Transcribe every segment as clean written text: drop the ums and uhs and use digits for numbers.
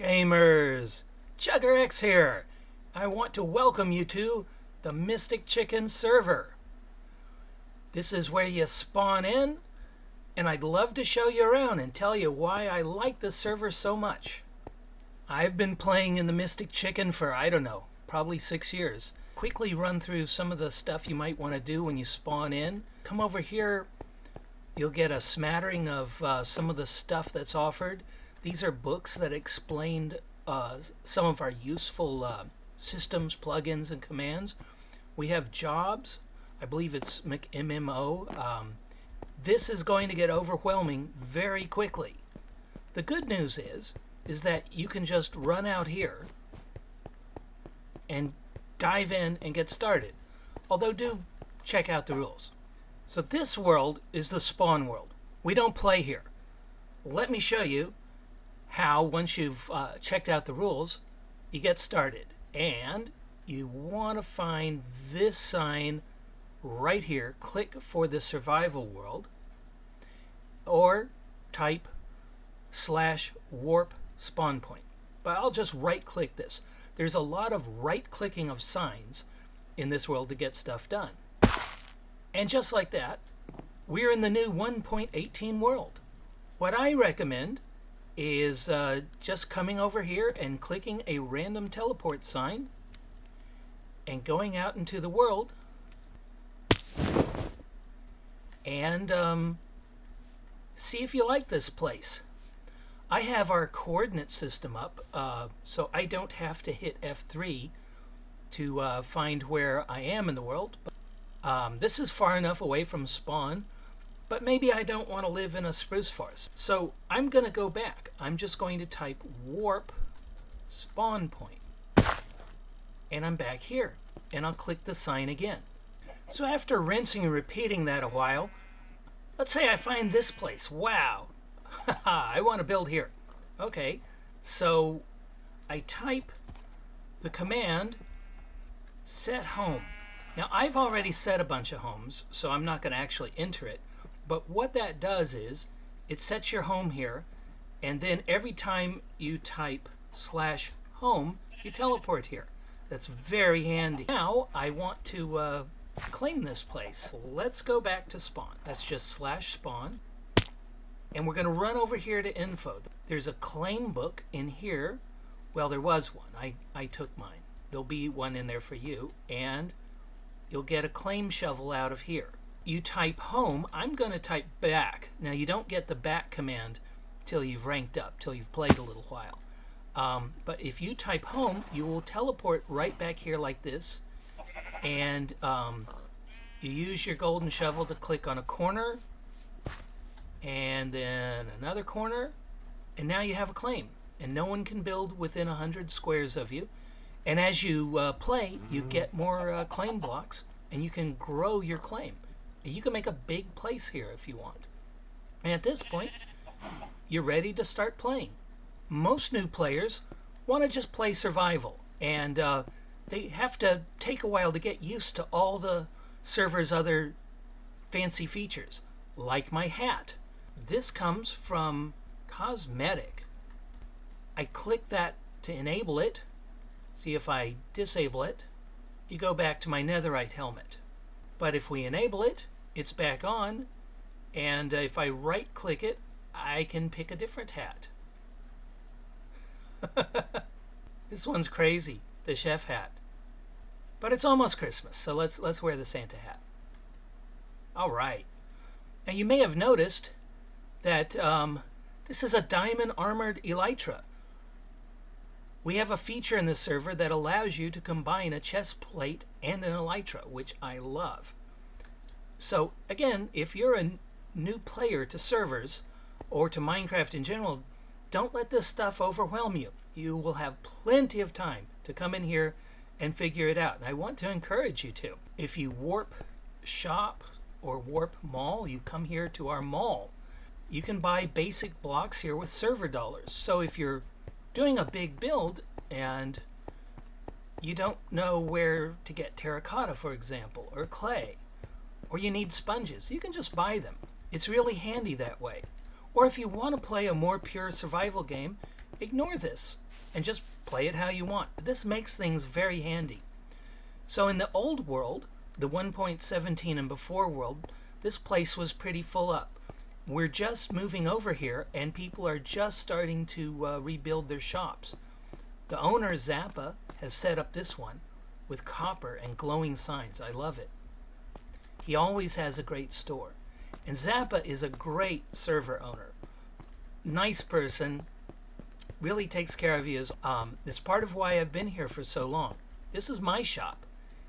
Gamers, ChuggerX here. I want to welcome you to the Mystic Chicken server. This is where you spawn in, and I'd love to show you around and tell you why I like this server so much. I've been playing in the Mystic Chicken for, I don't know, probably 6 years. Quickly run through some of the stuff you might want to do when you spawn in. Come over here, you'll get a smattering of some of the stuff that's offered. These are books that explained some of our useful systems, plugins, and commands. We have jobs. I believe it's McMMO. This is going to get overwhelming very quickly. The good news is that you can just run out here and dive in and get started. Although do check out the rules. So this world is the spawn world. We don't play here. Let me show you how, once you've checked out the rules, you get started. And you want to find this sign right here. Click for the survival world, or type /warp spawn point. But I'll just right click this. There's a lot of right clicking of signs in this world to get stuff done. And just like that, we're in the new 1.18 world. What I recommend is just coming over here and clicking a random teleport sign and going out into the world and see if you like this place. I have our coordinate system up, so I don't have to hit F3 to find where I am in the world. This is far enough away from spawn, but maybe I don't want to live in a spruce forest. So I'm going to go back. I'm just going to type warp spawn point. And I'm back here. And I'll click the sign again. So after rinsing and repeating that a while, let's say I find this place. Wow. I want to build here. Okay. So I type the command set home. Now I've already set a bunch of homes, so I'm not going to actually enter it. But what that does is it sets your home here, and then every time you type /home, you teleport here. That's very handy. Now I want to claim this place. Let's go back to spawn. That's just /spawn. And we're going to run over here to info. There's a claim book in here. Well, there was one. I took mine. There'll be one in there for you. And you'll get a claim shovel out of here. You type home. I'm going to type back. Now, you don't get the back command till you've ranked up, till you've played a little while. But if you type home, you will teleport right back here like this. And you use your golden shovel to click on a corner. And then another corner. And now you have a claim. And no one can build within 100 squares of you. And as you play, you get more claim blocks. And you can grow your claim. You can make a big place here if you want. And at this point, you're ready to start playing. Most new players want to just play survival. And they have to take a while to get used to all the server's other fancy features. Like my hat. This comes from Cosmetic. I click that to enable it. See, if I disable it, you go back to my netherite helmet. But if we enable it, it's back on, and if I right click it, I can pick a different hat. This one's crazy, the chef hat. But it's almost Christmas, so let's wear the Santa hat. All right. Now you may have noticed that this is a diamond armored elytra. We have a feature in this server that allows you to combine a chest plate and an elytra, which I love. So again, if you're a new player to servers or to Minecraft in general, don't let this stuff overwhelm you. You will have plenty of time to come in here and figure it out. And I want to encourage you to. If you warp shop or warp mall, you come here to our mall. You can buy basic blocks here with server dollars. So if you're doing a big build and you don't know where to get terracotta, for example, or clay, or you need sponges, you can just buy them. It's really handy that way. Or if you want to play a more pure survival game, ignore this and just play it how you want. But this makes things very handy. So in the old world, the 1.17 and before world, this place was pretty full up. We're just moving over here, and people are just starting to rebuild their shops. The owner, Zappa, has set up this one with copper and glowing signs. I love it. He always has a great store. And Zappa is a great server owner. Nice person, really takes care of you. It's part of why I've been here for so long. This is my shop.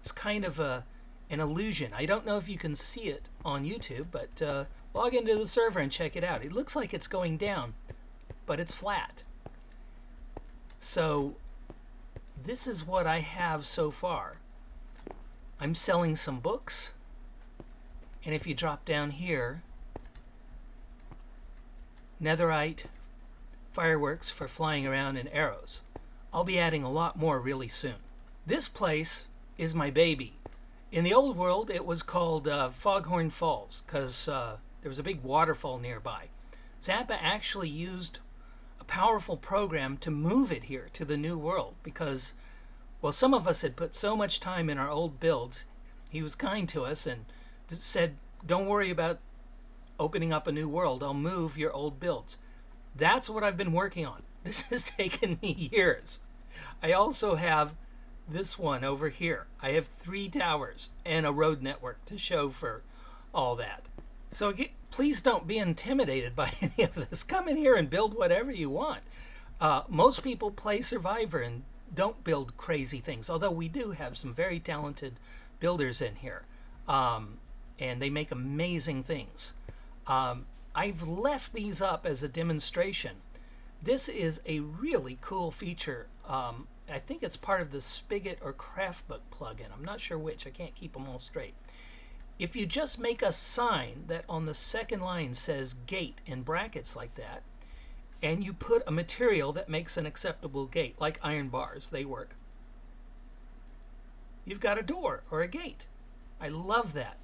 It's kind of an illusion. I don't know if you can see it on YouTube, but log into the server and check it out. It looks like it's going down, but it's flat. So this is what I have so far. I'm selling some books, and if you drop down here, netherite, fireworks for flying around, and arrows. I'll be adding a lot more really soon. This place is my baby. In the old world, it was called Foghorn Falls because there was a big waterfall nearby. Zappa actually used a powerful program to move it here to the new world because, well, some of us had put so much time in our old builds. He was kind to us and said, don't worry about opening up a new world. I'll move your old builds. That's what I've been working on. This has taken me years. I also have this one over here. I have 3 towers and a road network to show for all that. So please don't be intimidated by any of this. Come in here and build whatever you want. Most people play Survivor and don't build crazy things, although we do have some very talented builders in here. And they make amazing things. I've left these up as a demonstration. This is a really cool feature. I think it's part of the Spigot or Craftbook plugin. I'm not sure which. I can't keep them all straight. If you just make a sign that on the second line says gate in brackets like that, and you put a material that makes an acceptable gate, like iron bars, they work, you've got a door or a gate. I love that.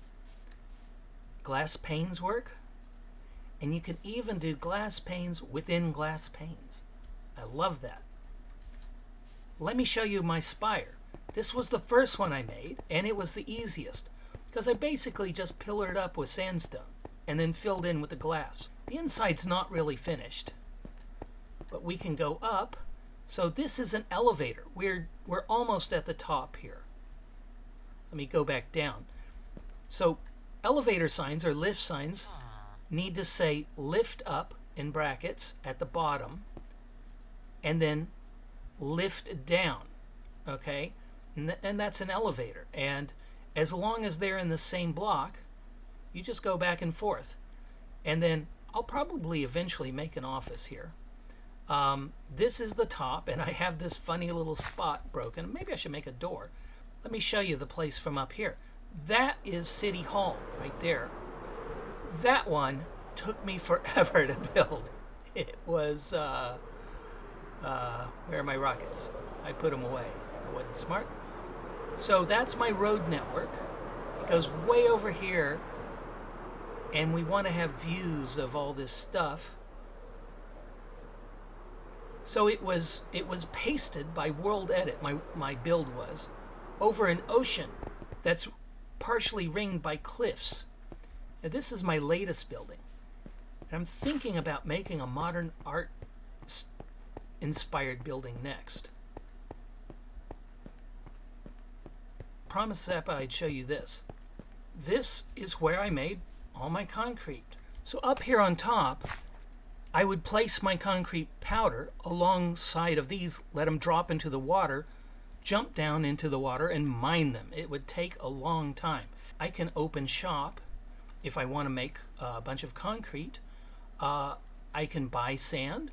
Glass panes work, and you can even do glass panes within glass panes. I love that. Let me show you my spire. This was the first one I made, and it was the easiest because I basically just pillared up with sandstone and then filled in with the glass. The inside's not really finished, but we can go up. So this is an elevator. We're almost at the top here. Let me go back down. So elevator signs or lift signs need to say lift up in brackets at the bottom and then lift down, okay? And that's an elevator. And as long as they're in the same block, you just go back and forth. And then I'll probably eventually make an office here. This is the top, and I have this funny little spot broken. Maybe I should make a door. Let me show you the place from up here. That is City Hall right there. That one took me forever to build. It was, where are my rockets? I put them away. I wasn't smart. So that's my road network. It goes way over here, and we want to have views of all this stuff. So it was pasted by World Edit, my build was, over an ocean that's partially ringed by cliffs. Now this is my latest building. And I'm thinking about making a modern art inspired building next. Promised Zappa I'd show you this. This is where I made all my concrete. So up here on top, I would place my concrete powder alongside of these, let them drop into the water, jump down into the water, and mine them. It would take a long time. I can open shop if I want to make a bunch of concrete. I can buy sand.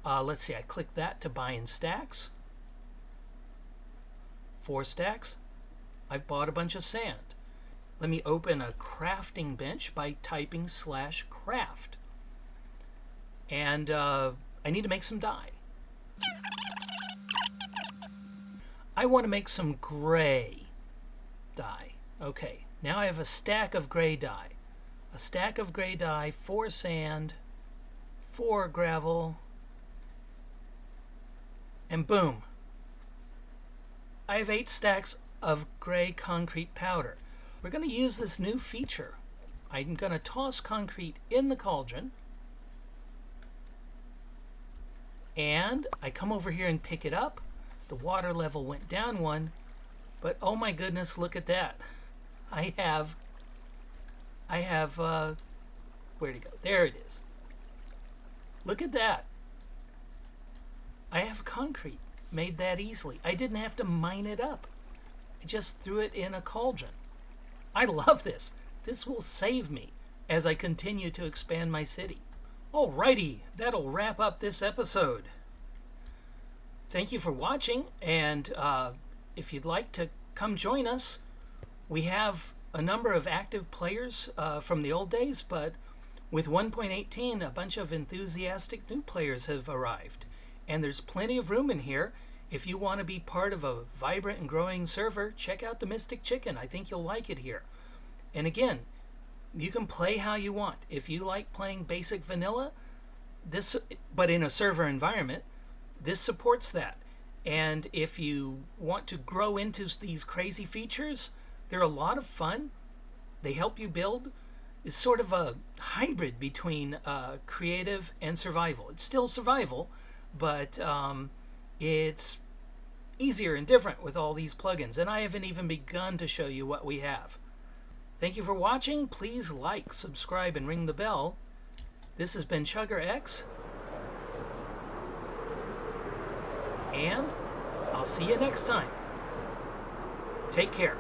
Let's see, I click that to buy in stacks. 4 stacks. I've bought a bunch of sand. Let me open a crafting bench by typing /craft. And I need to make some dye. I want to make some gray dye. Okay, now I have a stack of gray dye. A stack of gray dye, 4 sand, 4 gravel, And boom, I have 8 stacks of gray concrete powder. We're going to use this new feature. I'm going to toss concrete in the cauldron, and I come over here and pick it up. The water level went down 1, but oh my goodness, look at that. I have, where'd it go? There it is. Look at that. I have concrete made that easily. I didn't have to mine it up. I just threw it in a cauldron. I love this. This will save me as I continue to expand my city. Alrighty, that'll wrap up this episode. Thank you for watching, and if you'd like to come join us, we have a number of active players from the old days, but with 1.18, a bunch of enthusiastic new players have arrived. And there's plenty of room in here. If you want to be part of a vibrant and growing server, check out the Mystic Chicken. I think you'll like it here. And again, you can play how you want. If you like playing basic vanilla, but in a server environment, this supports that. And if you want to grow into these crazy features, they're a lot of fun. They help you build. It's sort of a hybrid between creative and survival. It's still survival, but it's easier and different with all these plugins. And I haven't even begun to show you what we have. Thank you for watching. Please like, subscribe, and ring the bell. This has been Chugger X. And I'll see you next time. Take care.